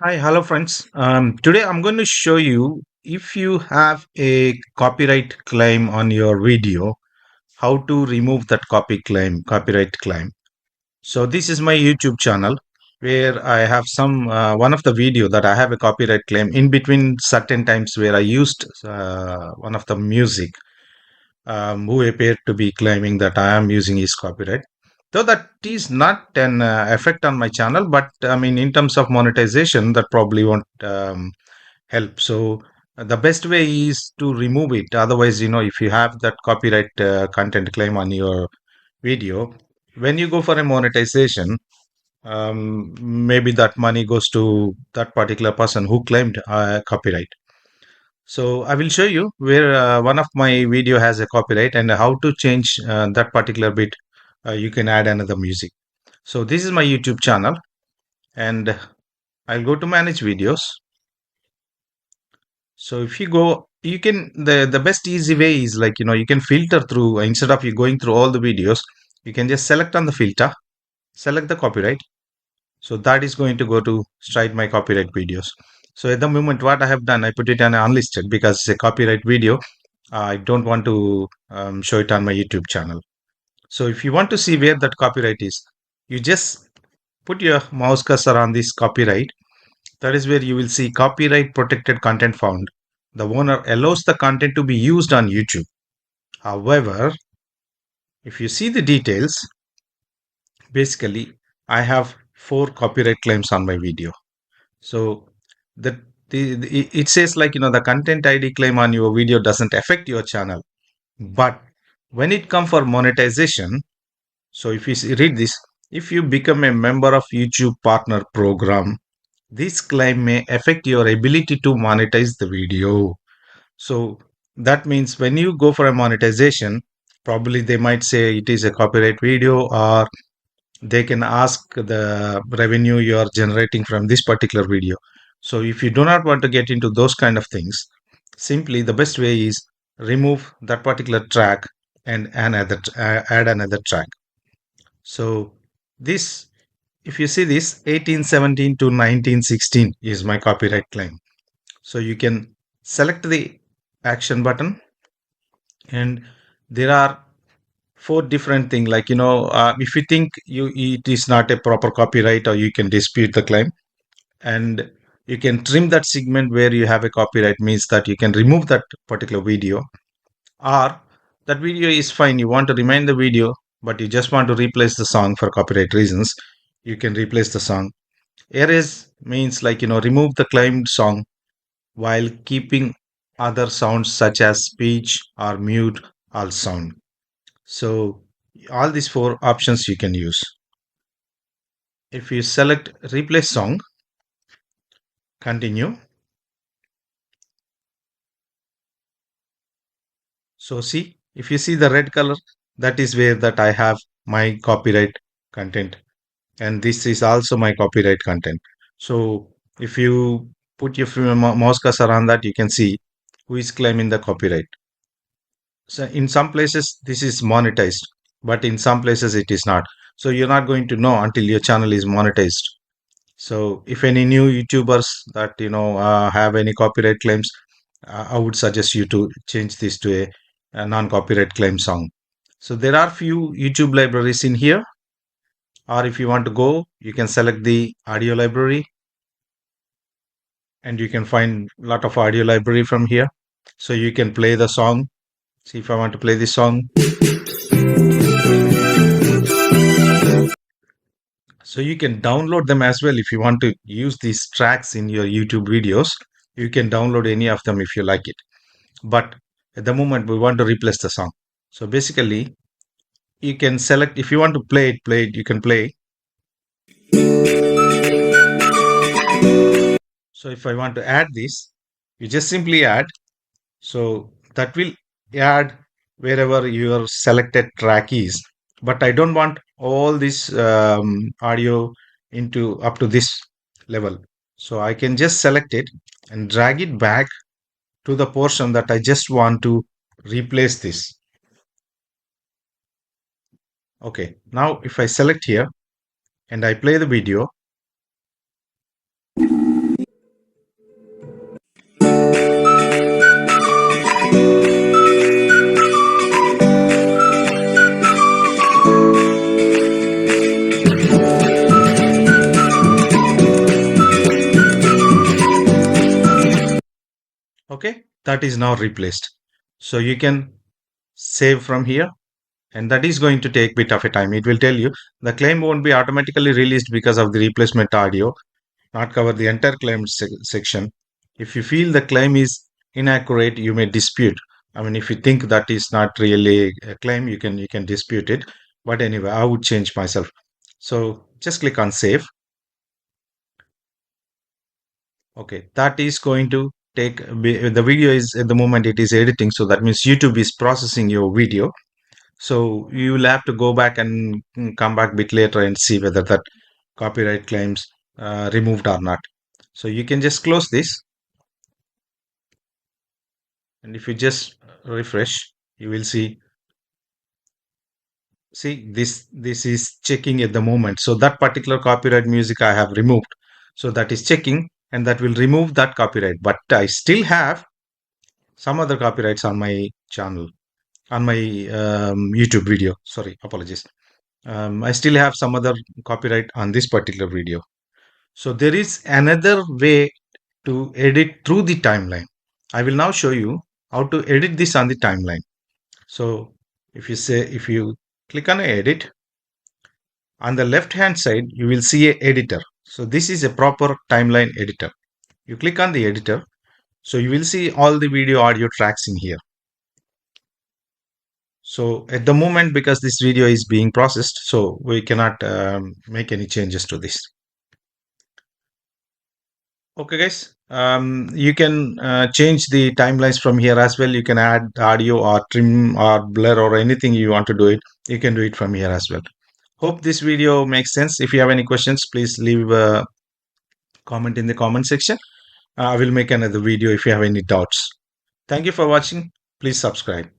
Hi, hello friends. Today I'm going to show you if you have a copyright claim on your video, how to remove that copyright claim. So this is my YouTube channel where I have one of the video that I have a copyright claim in between certain times where I used one of the music who appeared to be claiming that I am using his copyright. Though that is not an effect on my channel, but I mean, in terms of monetization, that probably won't help. So the best way is to remove it. Otherwise, if you have that copyright content claim on your video, when you go for a monetization, maybe that money goes to that particular person who claimed copyright. So I will show you where one of my video has a copyright and how to change that particular bit. You can add another music. So this is my YouTube channel, and I'll go to manage videos. So if you go, you can the best easy way is like you can filter through instead of you going through all the videos. You can just select on the filter, select the copyright. So that is going to go to straight my copyright videos. So at the moment, what I have done, I put it on unlisted because it's a copyright video. I don't want to show it on my YouTube channel. So if you want to see where that copyright is, you just put your mouse cursor on this copyright. That is where you will see copyright protected content found. The owner allows the content to be used on YouTube. However, if you see the details, basically I have four copyright claims on my video. So the, it says like the content ID claim on your video doesn't affect your channel. But when it comes for monetization, so if you read this, if you become a member of YouTube partner program, this claim may affect your ability to monetize the video. So that means when you go for a monetization, probably they might say it is a copyright video, or they can ask the revenue you are generating from this particular video. So if you do not want to get into those kind of things, simply the best way is remove that particular track and add another track. So this, if you see this 1817 to 1916 is my copyright claim. So you can select the action button, and there are four different things like if you think it is not a proper copyright, or you can dispute the claim, and you can trim that segment where you have a copyright, means that you can remove that particular video, or that video is fine, you want to remain the video but you just want to replace the song for copyright reasons, you can replace the song. Erase means like remove the claimed song while keeping other sounds such as speech or mute all sound. So all these four options you can use. If you select replace song, continue. So see, if you see the red color, that is where that I have my copyright content, and this is also my copyright content. So if you put your mouse cursor on that, you can see who is claiming the copyright. So in some places this is monetized, but in some places it is not. So you're not going to know until your channel is monetized. So if any new YouTubers that have any copyright claims, I would suggest you to change this to a non-copyright claim song. So there are few YouTube libraries in here, or if you want to go, you can select the audio library, and you can find a lot of audio library from here. So you can play the song. See, if I want to play this song, so you can download them as well. If you want to use these tracks in your YouTube videos, you can download any of them if you like it. But at the moment we want to replace the song. So basically you can select, if you want to play it, you can play. So if I want to add this, you just simply add. So that will add wherever your selected track is. But I don't want all this audio into up to this level. So I can just select it and drag it back to the portion that I just want to replace this. Okay, now if I select here and I play the video, Okay, that is now replaced. So you can save from here, and that is going to take bit of a time. It will tell you the claim won't be automatically released because of the replacement audio, not cover the entire claim section. If you feel the claim is inaccurate, you may dispute. I mean, if you think that is not really a claim, you can dispute it. But anyway, I would change myself. So just click on save. Okay, that is going to take the video is at the moment it is editing, so that means YouTube is processing your video. So you will have to go back and come back a bit later and see whether that copyright claims removed or not. So you can just close this, and if you just refresh, you will see this is checking at the moment. So that particular copyright music I have removed. So that is checking, and that will remove that copyright. But I still have some other copyrights on my channel, on my YouTube video. Sorry, apologies. I still have some other copyright on this particular video. So there is another way to edit through the timeline. I will now show you how to edit this on the timeline. So if you click on edit, on the left hand side, you will see a editor. So this is a proper timeline editor. You click on the editor. So you will see all the video audio tracks in here. So at the moment, because this video is being processed, so we cannot make any changes to this. Okay, guys. You can change the timelines from here as well. You can add audio or trim or blur or anything you want to do it. You can do it from here as well. Hope this video makes sense. If you have any questions, please leave a comment in the comment section. I will make another video if you have any doubts. Thank you for watching. Please subscribe.